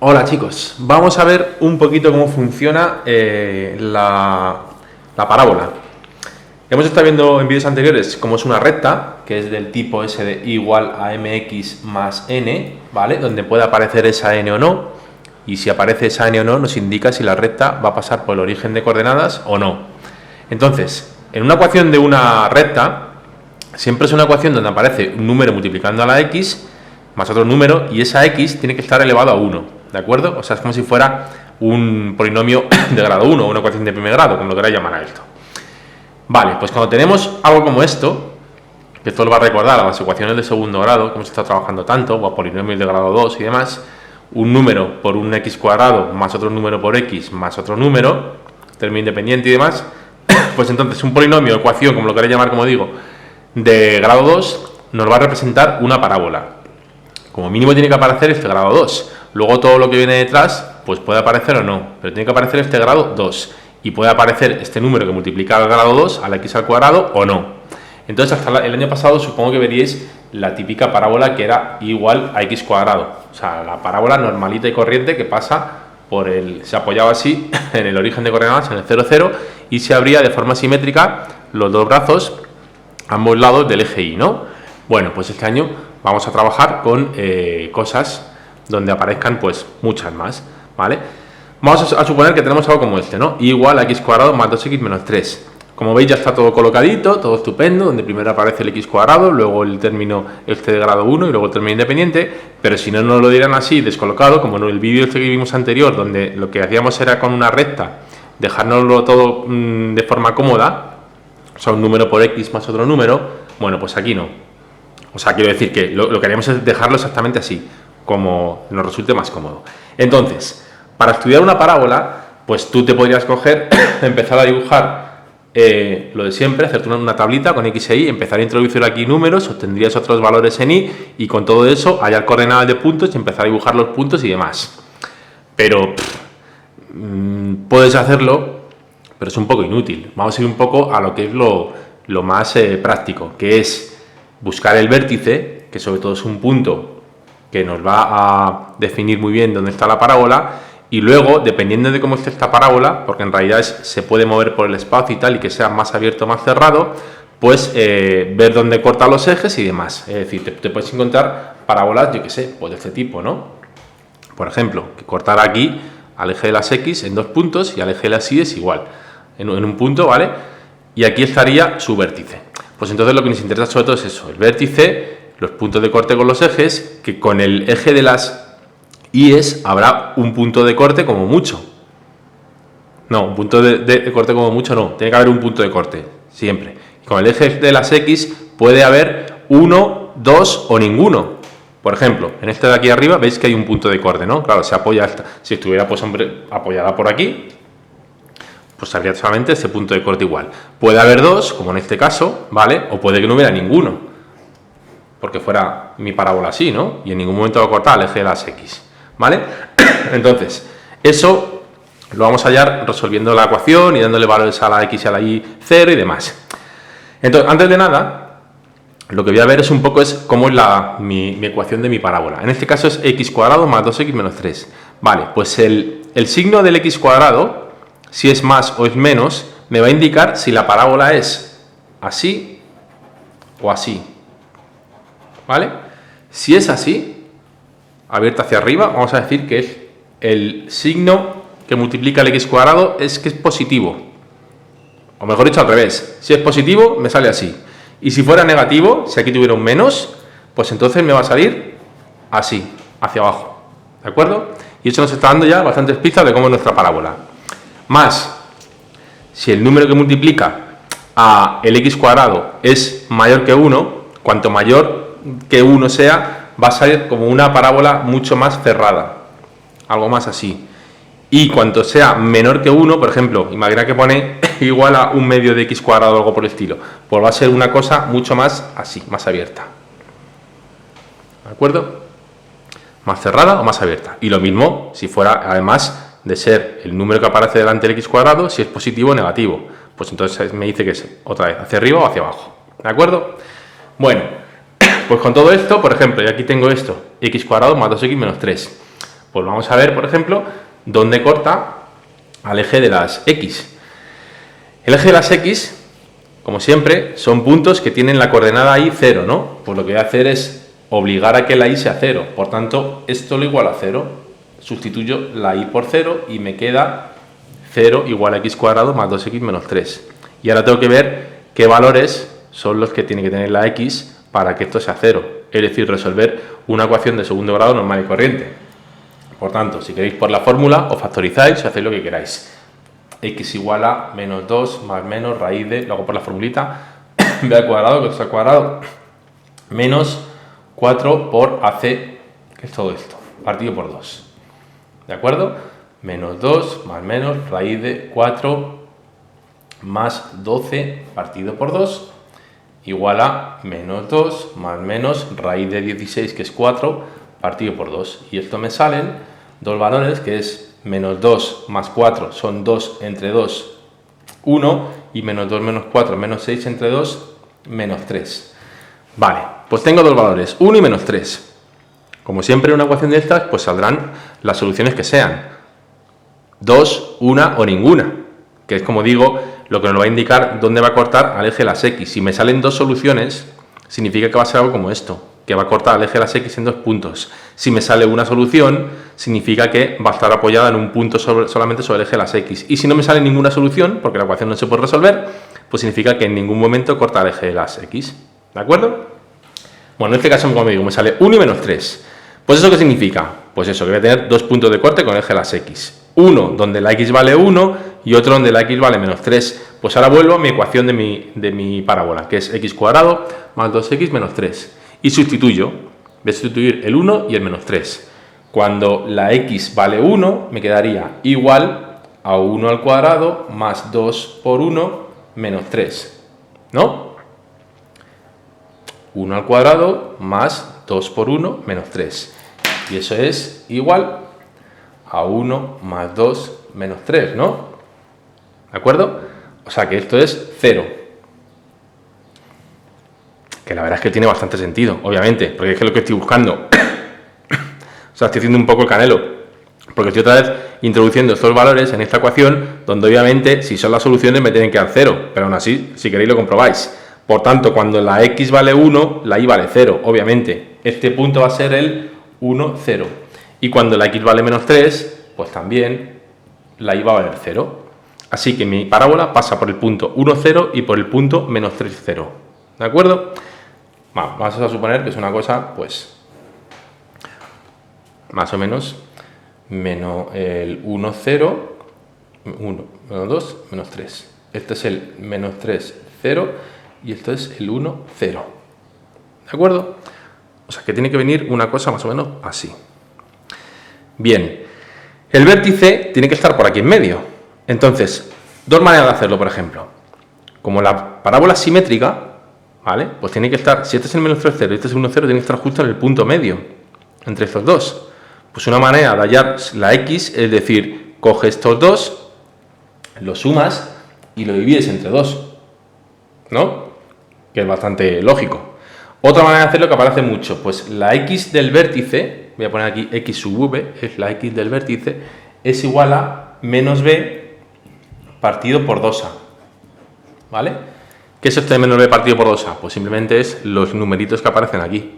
Hola chicos, vamos a ver un poquito cómo funciona la parábola. Hemos estado viendo en vídeos anteriores cómo es una recta, que es del tipo S de I igual a mx más n, ¿vale? Donde puede aparecer esa n o no, y si aparece esa n o no nos indica si la recta va a pasar por el origen de coordenadas o no. Entonces, en una ecuación de una recta, siempre es una ecuación donde aparece un número multiplicando a la x más otro número, y esa x tiene que estar elevado a 1. ¿De acuerdo? O sea, es como si fuera un polinomio de grado 1 o una ecuación de primer grado, como lo queráis llamar a esto. Vale, pues cuando tenemos algo como esto, que esto lo va a recordar a las ecuaciones de segundo grado, que hemos estado trabajando tanto, o a polinomios de grado 2 y demás, un número por un x cuadrado más otro número por x más otro número, término independiente y demás, pues entonces un polinomio, ecuación, como lo queráis llamar, como digo, de grado 2, nos va a representar una parábola. Como mínimo tiene que aparecer este grado 2. Luego todo lo que viene detrás, pues puede aparecer o no, pero tiene que aparecer este grado 2. Y puede aparecer este número que multiplica al grado 2 a la x al cuadrado o no. Entonces, hasta el año pasado supongo que veríais la típica parábola que era igual a x cuadrado. O sea, la parábola normalita y corriente que pasa por se apoyaba así en el origen de coordenadas, en el 0, 0, y se abría de forma simétrica los dos brazos, ambos lados del eje Y, ¿no? Bueno, pues este año vamos a trabajar con cosas donde aparezcan pues muchas más, ¿vale? Vamos a suponer que tenemos algo como este, ¿no? Y igual a x cuadrado más 2x menos 3. Como veis ya está todo colocadito, todo estupendo, donde primero aparece el x cuadrado, luego el término este de grado 1 y luego el término independiente, pero si no nos lo dieran así, descolocado, como en el vídeo este que vimos anterior, donde lo que hacíamos era con una recta, dejárnoslo todo de forma cómoda, o sea, un número por x más otro número, bueno, pues aquí no. O sea, quiero decir que lo que haríamos es dejarlo exactamente así, como nos resulte más cómodo. Entonces, para estudiar una parábola, pues tú te podrías coger, empezar a dibujar lo de siempre, hacerte una tablita con x e y, empezar a introducir aquí números, obtendrías otros valores en y, y con todo eso hallar coordenadas de puntos y empezar a dibujar los puntos y demás. Pero puedes hacerlo, pero es un poco inútil. Vamos a ir un poco a lo que es lo más práctico, que es buscar el vértice, que sobre todo es un punto que nos va a definir muy bien dónde está la parábola, y luego, dependiendo de cómo esté esta parábola, porque en realidad se puede mover por el espacio y tal, y que sea más abierto o más cerrado, pues ver dónde corta los ejes y demás. Es decir, te puedes encontrar parábolas, yo que sé, pues de este tipo, ¿no? Por ejemplo, que cortar aquí al eje de las x en 2 puntos y al eje de las y es igual, en un punto, ¿vale? Y aquí estaría su vértice. Pues entonces lo que nos interesa sobre todo es eso, el vértice, los puntos de corte con los ejes, que con el eje de las I's habrá un punto de corte como mucho. No, un punto de corte como mucho no, tiene que haber un punto de corte, siempre. Y con el eje de las X puede haber uno, dos o ninguno. Por ejemplo, en este de aquí arriba veis que hay un punto de corte, ¿no? Claro, se apoya, si estuviera pues apoyada por aquí, pues habría solamente ese punto de corte igual. Puede haber dos, como en este caso, ¿vale? O puede que no hubiera ninguno, porque fuera mi parábola así, ¿no? Y en ningún momento va a cortar el eje de las X, ¿vale? Entonces, eso lo vamos a hallar resolviendo la ecuación y dándole valores a la X y a la Y 0 y demás. Entonces, antes de nada, lo que voy a ver es un poco cómo es mi ecuación de mi parábola. En este caso es x cuadrado más 2x menos 3. Vale, pues el signo del x cuadrado, si es más o es menos, me va a indicar si la parábola es así o así. ¿Vale? Si es así, abierta hacia arriba, vamos a decir que es el signo que multiplica el x cuadrado es que es positivo. O mejor dicho, al revés. Si es positivo, me sale así. Y si fuera negativo, si aquí tuviera un menos, pues entonces me va a salir así, hacia abajo. ¿De acuerdo? Y eso nos está dando ya bastantes pistas de cómo es nuestra parábola. Más, si el número que multiplica a el x cuadrado es mayor que 1, cuanto mayor que 1 sea, va a salir como una parábola mucho más cerrada. Algo más así. Y cuanto sea menor que 1, por ejemplo, imagina que pone igual a un medio de x cuadrado o algo por el estilo, pues va a ser una cosa mucho más así, más abierta. ¿De acuerdo? Más cerrada o más abierta. Y lo mismo si fuera, además de ser el número que aparece delante del x cuadrado, si es positivo o negativo. Pues entonces me dice que es otra vez hacia arriba o hacia abajo. ¿De acuerdo? Bueno, pues con todo esto, por ejemplo, y aquí tengo esto, x cuadrado más 2x menos 3. Pues vamos a ver, por ejemplo, dónde corta al eje de las X. El eje de las X, como siempre, son puntos que tienen la coordenada y 0, ¿no? Pues lo que voy a hacer es obligar a que la y sea 0. Por tanto, esto lo igual a 0. Sustituyo la y por 0 y me queda 0 igual a x cuadrado más 2x menos 3. Y ahora tengo que ver qué valores son los que tiene que tener la x para que esto sea 0. Es decir, resolver una ecuación de segundo grado normal y corriente. Por tanto, si queréis por la fórmula, os factorizáis y hacéis lo que queráis. X igual a menos 2 más menos raíz de, lo hago por la formulita, b al cuadrado, que es al cuadrado, menos 4 por AC, que es todo esto, partido por 2. ¿De acuerdo? Menos 2 más menos raíz de 4 más 12 partido por 2 igual a menos 2 más menos raíz de 16, que es 4, partido por 2. Y esto me salen dos valores, que es menos 2 más 4 son 2 entre 2, 1, y menos 2 menos 4 menos 6 entre 2, menos 3. Vale, pues tengo dos valores, 1 y menos 3. Como siempre en una ecuación de estas, pues saldrán las soluciones que sean. 2, 1 o ninguna, que es, como digo, lo que nos va a indicar dónde va a cortar al eje de las X. Si me salen dos soluciones, significa que va a ser algo como esto, que va a cortar al eje de las X en dos puntos. Si me sale una solución, significa que va a estar apoyada en un punto solamente sobre el eje de las X. Y si no me sale ninguna solución, porque la ecuación no se puede resolver, pues significa que en ningún momento corta al eje de las X. ¿De acuerdo? Bueno, en este caso, como digo, me sale 1 y menos 3. Pues ¿eso qué significa? Pues eso, que voy a tener dos puntos de corte con el eje de las X. Uno donde la X vale 1 y otro donde la X vale menos 3. Pues ahora vuelvo a mi ecuación de mi parábola, que es x cuadrado más 2x menos 3. Y sustituyo. Voy a sustituir el 1 y el menos 3. Cuando la X vale 1, me quedaría igual a 1 al cuadrado más 2 por 1 menos 3. ¿No? 1 al cuadrado más 2 por 1 menos 3. Y eso es igual a 1 más 2 menos 3, ¿no? ¿De acuerdo? O sea que esto es 0. Que la verdad es que tiene bastante sentido, obviamente, porque es que lo que estoy buscando. O sea, estoy haciendo un poco el canelo, porque estoy otra vez introduciendo estos valores en esta ecuación, donde obviamente, si son las soluciones, me tienen que dar 0, pero aún así, si queréis lo comprobáis. Por tanto, cuando la X vale 1, la Y vale 0, obviamente. Este punto va a ser el 1, 0. Y cuando la X vale menos 3, pues también la Y va a valer 0. Así que mi parábola pasa por el punto 1, 0 y por el punto menos 3, 0. ¿De acuerdo? Bueno, vamos a suponer que es una cosa, pues, más o menos, menos el 1, 0, 1, menos 2, menos 3. Este es el menos 3, 0 y esto es el 1, 0. ¿De acuerdo? O sea, que tiene que venir una cosa más o menos así. Bien, el vértice tiene que estar por aquí en medio. Entonces, dos maneras de hacerlo, por ejemplo. Como la parábola es simétrica, ¿vale? Pues tiene que estar, si este es el menos 3, 0 y este es el 1, 0, tiene que estar justo en el punto medio entre estos dos. Pues una manera de hallar la X es decir, coge estos dos, los sumas y lo divides entre 2, ¿no? Que es bastante lógico. Otra manera de hacerlo que aparece mucho, pues la X del vértice, voy a poner aquí X sub V, es la X del vértice, es igual a menos B partido por 2A, ¿vale? ¿Qué es esto de menos B partido por 2A? Pues simplemente es los numeritos que aparecen aquí.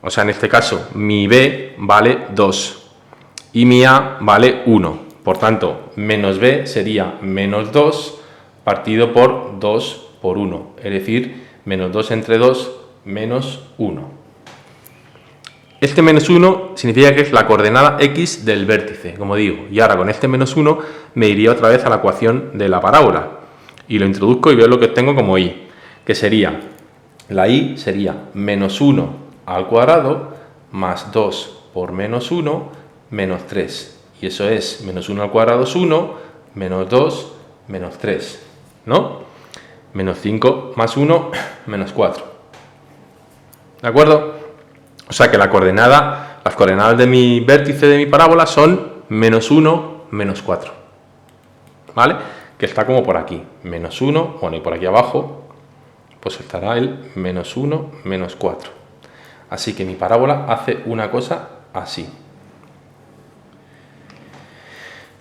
O sea, en este caso, mi B vale 2 y mi A vale 1. Por tanto, menos B sería menos 2 partido por 2 por 1. Es decir, menos 2 entre 2, menos 1. Este menos 1 significa que es la coordenada X del vértice, como digo. Y ahora con este menos 1 me iría otra vez a la ecuación de la parábola. Y lo introduzco y veo lo que tengo como Y. Que sería, la Y sería menos 1 al cuadrado más 2 por menos 1 menos 3. Y eso es menos 1 al cuadrado es 1, menos 2, menos 3. ¿No? Menos 5 más 1, menos 4. ¿De acuerdo? O sea que las coordenadas de mi vértice de mi parábola son menos 1, menos 4. ¿Vale? Que está como por aquí. Menos 1, bueno, y por aquí abajo, pues estará el menos 1, menos 4. Así que mi parábola hace una cosa así.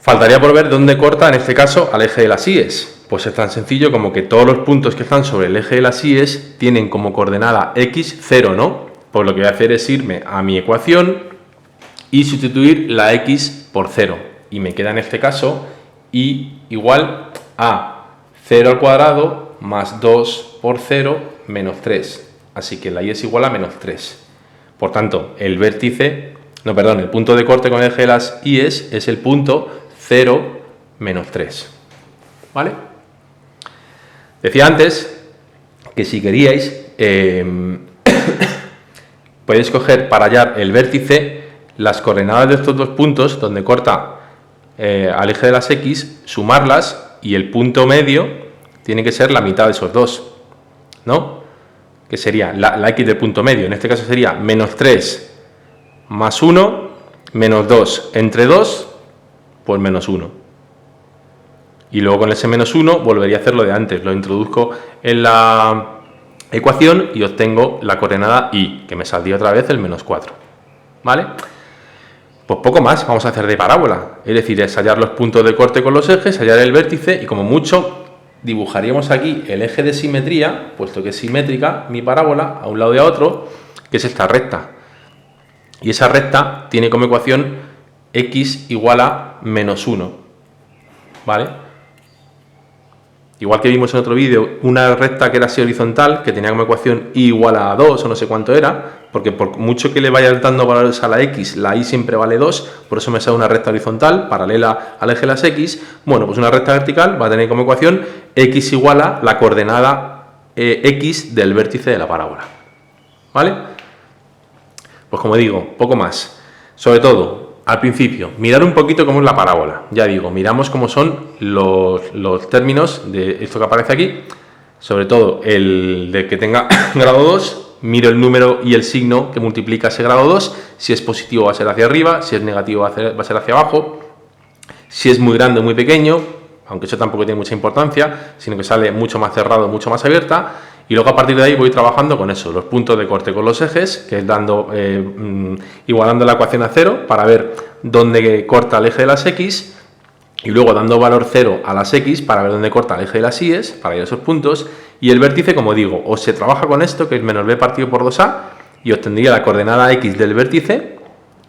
Faltaría por ver dónde corta, en este caso, al eje de las íes. Pues es tan sencillo como que todos los puntos que están sobre el eje de las íes tienen como coordenada x 0, ¿no? Pues lo que voy a hacer es irme a mi ecuación y sustituir la x por 0. Y me queda en este caso y igual a 0 al cuadrado más 2 por 0 menos 3. Así que la y es igual a menos 3. Por tanto, el punto de corte con el eje de las íes es el punto 0, menos 3. ¿Vale? Decía antes que si queríais, podéis coger para hallar el vértice las coordenadas de estos dos puntos donde corta al eje de las x, sumarlas y el punto medio tiene que ser la mitad de esos dos, ¿no? Que sería la x del punto medio. En este caso sería menos 3 más 1, menos 2 entre 2, pues menos 1. Y luego con ese menos 1 volvería a hacer lo de antes. Lo introduzco en la ecuación y obtengo la coordenada y, que me saldría otra vez el menos 4. ¿Vale? Pues poco más vamos a hacer de parábola. Es decir, es hallar los puntos de corte con los ejes, hallar el vértice y como mucho dibujaríamos aquí el eje de simetría, puesto que es simétrica mi parábola a un lado y a otro, que es esta recta. Y esa recta tiene como ecuación x igual a menos 1. ¿Vale? Igual que vimos en otro vídeo, una recta que era así horizontal, que tenía como ecuación y igual a 2 o no sé cuánto era, porque por mucho que le vayas dando valores a la x, la y siempre vale 2, por eso me sale una recta horizontal paralela al eje de las x. Bueno, pues una recta vertical va a tener como ecuación x igual a la coordenada x del vértice de la parábola. ¿Vale? Pues como digo, poco más. Sobre todo, al principio, mirar un poquito cómo es la parábola. Ya digo, miramos cómo son los términos de esto que aparece aquí. Sobre todo el de que tenga grado 2, miro el número y el signo que multiplica ese grado 2. Si es positivo va a ser hacia arriba, si es negativo va a ser hacia abajo. Si es muy grande o muy pequeño, aunque eso tampoco tiene mucha importancia, sino que sale mucho más cerrado, mucho más abierta. Y luego a partir de ahí voy trabajando con eso, los puntos de corte con los ejes, que es igualando la ecuación a 0 para ver dónde corta el eje de las x, y luego dando valor 0 a las x para ver dónde corta el eje de las y, para ir a esos puntos, y el vértice, como digo, o se trabaja con esto, que es menos b partido por 2a, y obtendría la coordenada x del vértice,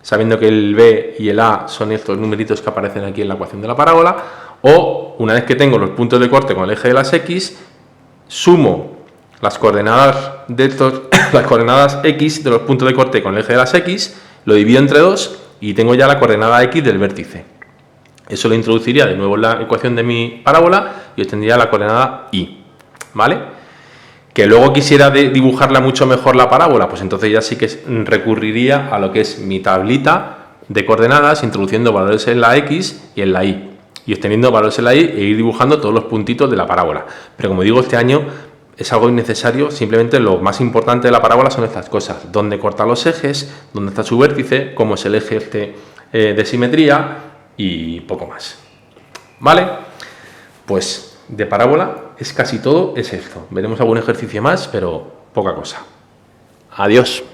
sabiendo que el b y el a son estos numeritos que aparecen aquí en la ecuación de la parábola, o una vez que tengo los puntos de corte con el eje de las x, sumo las coordenadas las coordenadas x de los puntos de corte con el eje de las x, lo divido entre 2 y tengo ya la coordenada x del vértice. Eso lo introduciría de nuevo en la ecuación de mi parábola y obtendría la coordenada y. ¿Vale? Que luego quisiera dibujarla mucho mejor la parábola, pues entonces ya sí que recurriría a lo que es mi tablita de coordenadas, introduciendo valores en la x y en la y obteniendo valores en la y e ir dibujando todos los puntitos de la parábola. Pero como digo, este año es algo innecesario, simplemente lo más importante de la parábola son estas cosas: dónde corta los ejes, dónde está su vértice, cómo es el eje de simetría y poco más. ¿Vale? Pues de parábola es casi todo, es esto. Veremos algún ejercicio más, pero poca cosa. Adiós.